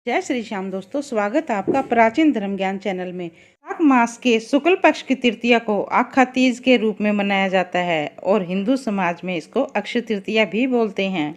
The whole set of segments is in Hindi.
जय श्री श्याम दोस्तों, स्वागत है आपका प्राचीन धर्म ज्ञान चैनल में। माघ मास के शुक्ल पक्ष की तृतीया को आखा तीज के रूप में मनाया जाता है और हिंदू समाज में इसको अक्षय तृतीया भी बोलते हैं।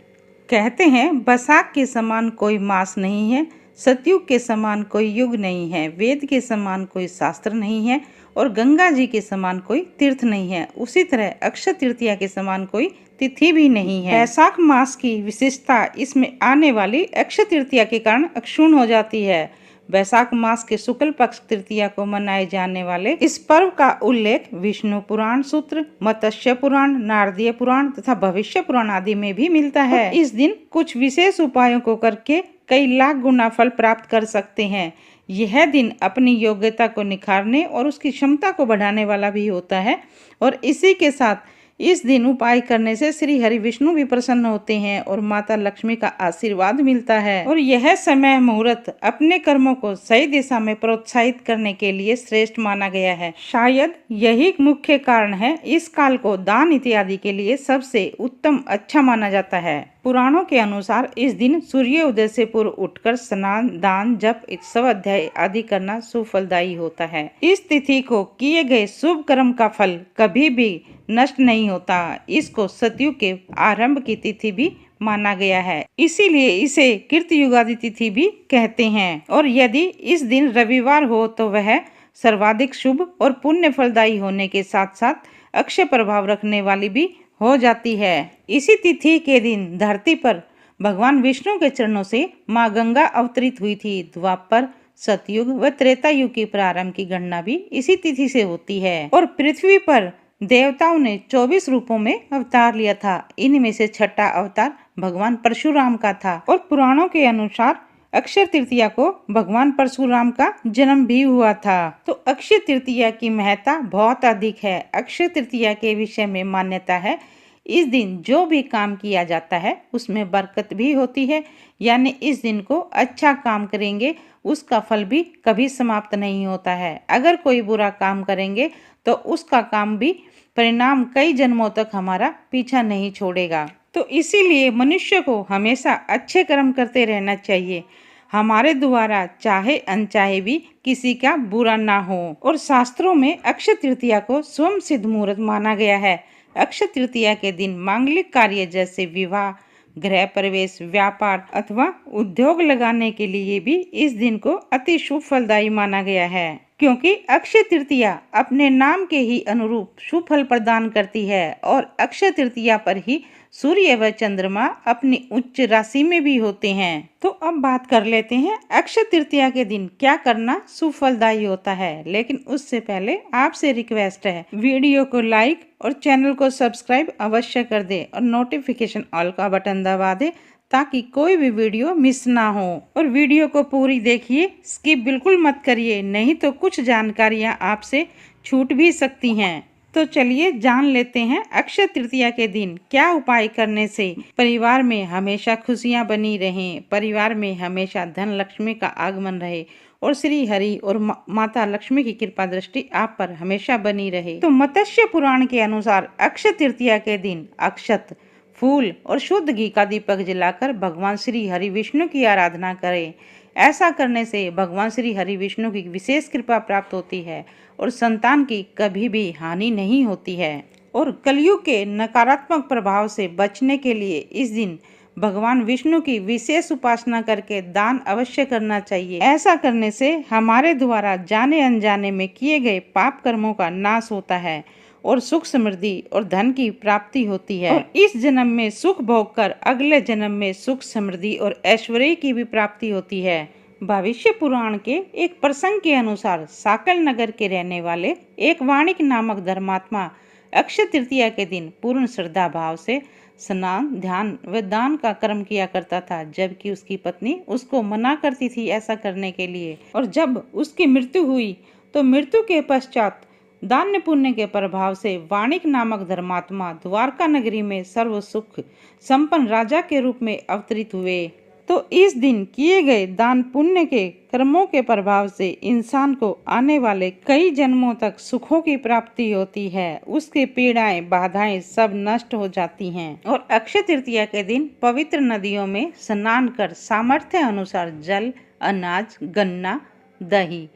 कहते हैं बैसाख के समान कोई मास नहीं है, सतयुग के समान कोई युग नहीं है, वेद के समान कोई शास्त्र नहीं है और गंगा जी के समान कोई तीर्थ नहीं है। उसी तरह अक्षय तृतीया के समान कोई तिथि भी नहीं है। बैसाख मास की विशेषता इसमें आने वाली अक्षय तृतीया के कारण अक्षुण्ण हो जाती है। बैसाख मास के शुक्ल पक्ष तृतीया को मनाए जाने वाले इस पर्व का उल्लेख विष्णु पुराण सूत्र, मत्स्य पुराण, नारदीय पुराण तथा भविष्य पुराण आदि में भी मिलता है। इस दिन कुछ विशेष उपायों को करके कई लाख गुना फल प्राप्त कर सकते हैं। यह दिन अपनी योग्यता को निखारने और उसकी क्षमता को बढ़ाने वाला भी होता है और इसी के साथ इस दिन उपाय करने से श्री हरि विष्णु भी प्रसन्न होते हैं और माता लक्ष्मी का आशीर्वाद मिलता है। और यह समय मुहूर्त अपने कर्मों को सही दिशा में प्रोत्साहित करने के लिए श्रेष्ठ माना गया है। शायद यही मुख्य कारण है इस काल को दान इत्यादि के लिए सबसे उत्तम अच्छा माना जाता है। पुराणों के अनुसार इस दिन सूर्य उदय से पूर्व उठकर स्नान, दान, जप, स्वाध्याय आदि करना सुफलदायी होता है। इस तिथि को किए गए शुभ कर्म का फल कभी भी नष्ट नहीं होता। इसको सतयुग के आरंभ की तिथि भी माना गया है, इसीलिए इसे कीर्ति युगादि तिथि भी कहते हैं। और यदि इस दिन रविवार हो तो वह सर्वाधिक शुभ और पुण्य फलदायी होने के साथ साथ अक्षय प्रभाव रखने वाली भी हो जाती है। इसी तिथि के दिन धरती पर भगवान विष्णु के चरणों से माँ गंगा अवतरित हुई थी। द्वापर, सतयुग व त्रेता युग की प्रारंभ की गणना भी इसी तिथि से होती है। और पृथ्वी पर देवताओं ने 24 रूपों में अवतार लिया था। इनमें से छठा अवतार भगवान परशुराम का था और पुराणों के अनुसार अक्षय तृतीया को भगवान परशुराम का जन्म भी हुआ था। तो अक्षय तृतीया की महत्ता बहुत अधिक है। अक्षय तृतीया के विषय में मान्यता है इस दिन जो भी काम किया जाता है उसमें बरकत भी होती है, यानी इस दिन को अच्छा काम करेंगे उसका फल भी कभी समाप्त नहीं होता है। अगर कोई बुरा काम करेंगे तो उसका काम भी परिणाम कई जन्मों तक हमारा पीछा नहीं छोड़ेगा। तो इसीलिए मनुष्य को हमेशा अच्छे कर्म करते रहना चाहिए। हमारे द्वारा चाहे अनचाहे भी किसी का बुरा ना हो। और शास्त्रों में अक्षय तृतीया को स्वयं सिद्ध मुहूर्त माना गया है। अक्षय तृतीया के दिन मांगलिक कार्य जैसे विवाह, गृह प्रवेश, व्यापार अथवा उद्योग लगाने के लिए भी इस दिन को अति शुभ फलदायी माना गया है, क्योंकि अक्षय तृतीया अपने नाम के ही अनुरूप शुभ फल प्रदान करती है और अक्षय तृतीया पर ही सूर्य व चंद्रमा अपनी उच्च राशि में भी होते हैं। तो अब बात कर लेते हैं अक्षय तृतीया के दिन क्या करना शुभ फलदायी होता है। लेकिन उससे पहले आपसे रिक्वेस्ट है, वीडियो को लाइक और चैनल को सब्सक्राइब अवश्य कर दे और नोटिफिकेशन ऑल का बटन दबा दे ताकि कोई भी वीडियो मिस ना हो। और वीडियो को पूरी देखिए, स्किप बिल्कुल मत करिए, नहीं तो कुछ जानकारियां आपसे छूट भी सकती हैं। तो चलिए जान लेते हैं अक्षय तृतीया के दिन क्या उपाय करने से परिवार में हमेशा खुशियां बनी रहें, परिवार में हमेशा धन लक्ष्मी का आगमन रहे और श्री हरि और माता लक्ष्मी की कृपा दृष्टि आप पर हमेशा बनी रहे। तो मत्स्य पुराण के अनुसार अक्षय तृतीया के दिन अक्षत, फूल और शुद्ध घी का दीपक जलाकर भगवान श्री हरि विष्णु की आराधना करें। ऐसा करने से भगवान श्री हरि विष्णु की विशेष कृपा प्राप्त होती है और संतान की कभी भी हानि नहीं होती है। और कलयुग के नकारात्मक प्रभाव से बचने के लिए इस दिन भगवान विष्णु की विशेष उपासना करके दान अवश्य करना चाहिए। ऐसा करने से हमारे द्वारा जाने अनजाने में किए गए पाप कर्मों का नाश होता है और सुख समृद्धि और धन की प्राप्ति होती है। और इस जन्म में सुख भोग कर अगले जन्म में सुख समृद्धि और ऐश्वर्य की भी प्राप्ति होती है। भविष्य पुराण के एक प्रसंग के अनुसार साकल नगर के रहने वाले एक वाणिक नामक धर्मात्मा अक्षय तृतीया के दिन पूर्ण श्रद्धा भाव से स्नान, ध्यान व दान का कर्म किया करता था, जबकि उसकी पत्नी उसको मना करती थी ऐसा करने के लिए। और जब उसकी मृत्यु हुई तो मृत्यु के पश्चात दान पुण्य के प्रभाव से वाणिक नामक धर्मात्मा द्वारका नगरी में सर्व सुख संपन्न राजा के रूप में अवतरित हुए। तो इस दिन किए गए दान पुण्य के कर्मों के प्रभाव से इंसान को आने वाले कई जन्मों तक सुखों की प्राप्ति होती है। उसके पीड़ाएं, बाधाएं सब नष्ट हो जाती हैं। और अक्षय तृतीया के दिन पवित्र नदियों में स्नान कर सामर्थ्य अनुसार जल, अनाज, गन्ना, दही,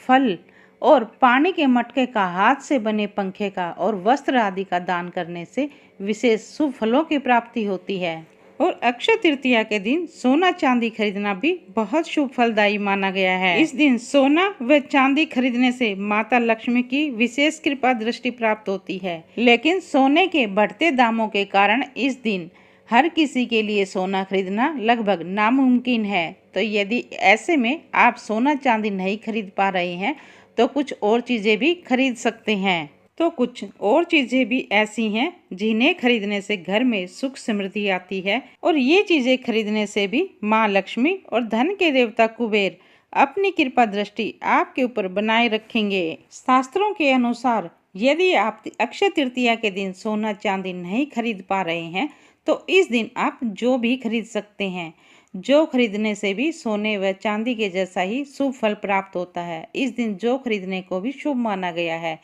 फल और पानी के मटके का, हाथ से बने पंखे का और वस्त्र आदि का दान करने से विशेष शुभ फलों की प्राप्ति होती है। और अक्षय तृतीया के दिन सोना चांदी खरीदना भी बहुत शुभ फलदायी माना गया है। इस दिन सोना व चांदी खरीदने से माता लक्ष्मी की विशेष कृपा दृष्टि प्राप्त होती है। लेकिन सोने के बढ़ते दामों के कारण इस दिन हर किसी के लिए सोना खरीदना लगभग नामुमकिन है। तो यदि ऐसे में आप सोना चांदी नहीं खरीद पा रहे हैं तो कुछ और चीजें भी खरीद सकते हैं। तो कुछ और चीजें भी ऐसी हैं जिन्हें खरीदने से घर में सुख समृद्धि आती है और ये चीजें खरीदने से भी माँ लक्ष्मी और धन के देवता कुबेर अपनी कृपा दृष्टि आपके ऊपर बनाए रखेंगे। शास्त्रों के अनुसार यदि आप अक्षय तृतीया के दिन सोना चांदी नहीं खरीद पा रहे हैं तो इस दिन आप जो भी खरीद सकते हैं, जो खरीदने से भी सोने व चांदी के जैसा ही शुभ फल प्राप्त होता है। इस दिन जो खरीदने को भी शुभ माना गया है।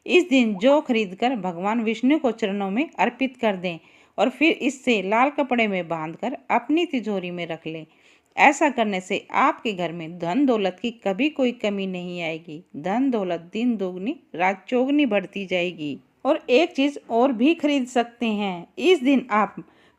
इस दिन जो खरीदकर भगवान विष्णु को चरणों में अर्पित कर दें और फिर इससे लाल कपड़े में बांधकर अपनी तिजोरी में रख लें। ऐसा करने से आपके घर में धन दौलत की कभी कोई कमी नहीं आएगी। धन दौलत दिन दोगुनी रात चौगुनी बढ़ती जाएगी। और एक चीज और भी खरीद सकते हैं। इस दिन आप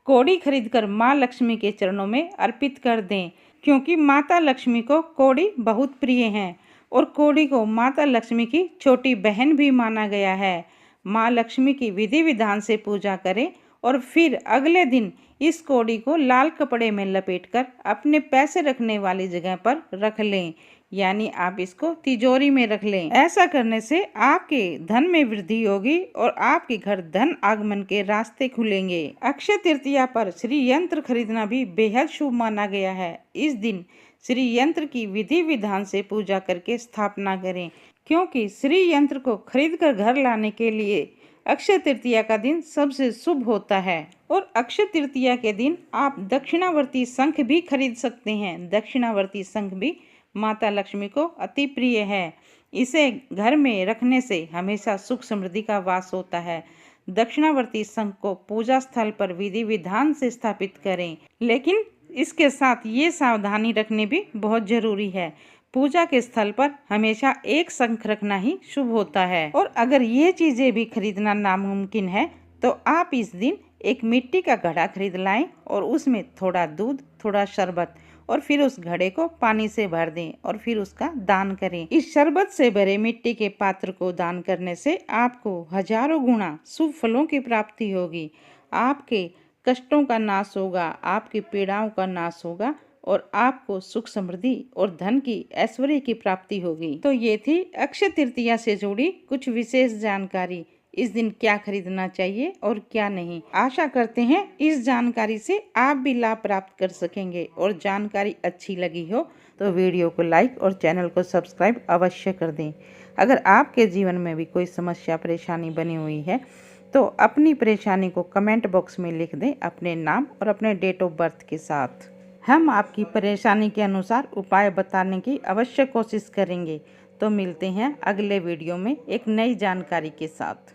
कौड़ी खरीदकर माँ लक्ष्मी के चरणों में अर्पित कर दें, क्योंकि माता लक्ष्मी को कौड़ी बहुत प्रिय है और कौड़ी को माता लक्ष्मी की छोटी बहन भी माना गया है। माँ लक्ष्मी की विधि विधान से पूजा करें और फिर अगले दिन इस कौड़ी को लाल कपड़े में लपेटकर अपने पैसे रखने वाली जगह पर रख लें, यानी आप इसको तिजोरी में रख लें। ऐसा करने से आपके धन में वृद्धि होगी और आपके घर धन आगमन के रास्ते खुलेंगे। अक्षय तृतीया पर श्री यंत्र खरीदना भी बेहद शुभ माना गया है। इस दिन श्री यंत्र की विधि विधान से पूजा करके स्थापना करें, क्योंकि श्री यंत्र को खरीद कर घर लाने के लिए अक्षय तृतीया का दिन सबसे शुभ होता है। और अक्षय तृतीया के दिन आप दक्षिणावर्ती शंख भी खरीद सकते हैं। दक्षिणावर्ती शंख भी माता लक्ष्मी को अति प्रिय है। इसे घर में रखने से हमेशा सुख समृद्धि का वास होता है। दक्षिणावर्ती शंख को पूजा स्थल पर विधि विधान से स्थापित करें, लेकिन इसके साथ ये सावधानी रखनी भी बहुत जरूरी है। पूजा के स्थल पर हमेशा एक शंख रखना ही शुभ होता है। और अगर ये चीजें भी खरीदना नामुमकिन है तो आप इस दिन एक मिट्टी का घड़ा खरीद लाएं और उसमें थोड़ा दूध, थोड़ा शरबत और फिर उस घड़े को पानी से भर दें और फिर उसका दान करें। इस शरबत से भरे मिट्टी के पात्र को दान करने से आपको हजारों गुना शुभ फलों की प्राप्ति होगी। आपके कष्टों का नाश होगा, आपकी पीड़ाओं का नाश होगा और आपको सुख समृद्धि और धन की ऐश्वर्य की प्राप्ति होगी। तो ये थी अक्षय तृतीया से जुड़ी कुछ विशेष जानकारी। इस दिन क्या खरीदना चाहिए और क्या नहीं। आशा करते हैं इस जानकारी से आप भी लाभ प्राप्त कर सकेंगे। और जानकारी अच्छी लगी हो तो वीडियो को लाइक और चैनल को सब्सक्राइब अवश्य कर दें। अगर आपके जीवन में भी कोई समस्या परेशानी बनी हुई है तो अपनी परेशानी को कमेंट बॉक्स में लिख दें अपने नाम और अपने डेट ऑफ बर्थ के साथ। हम आपकी परेशानी के अनुसार उपाय बताने की अवश्य कोशिश करेंगे। तो मिलते हैं अगले वीडियो में एक नई जानकारी के साथ।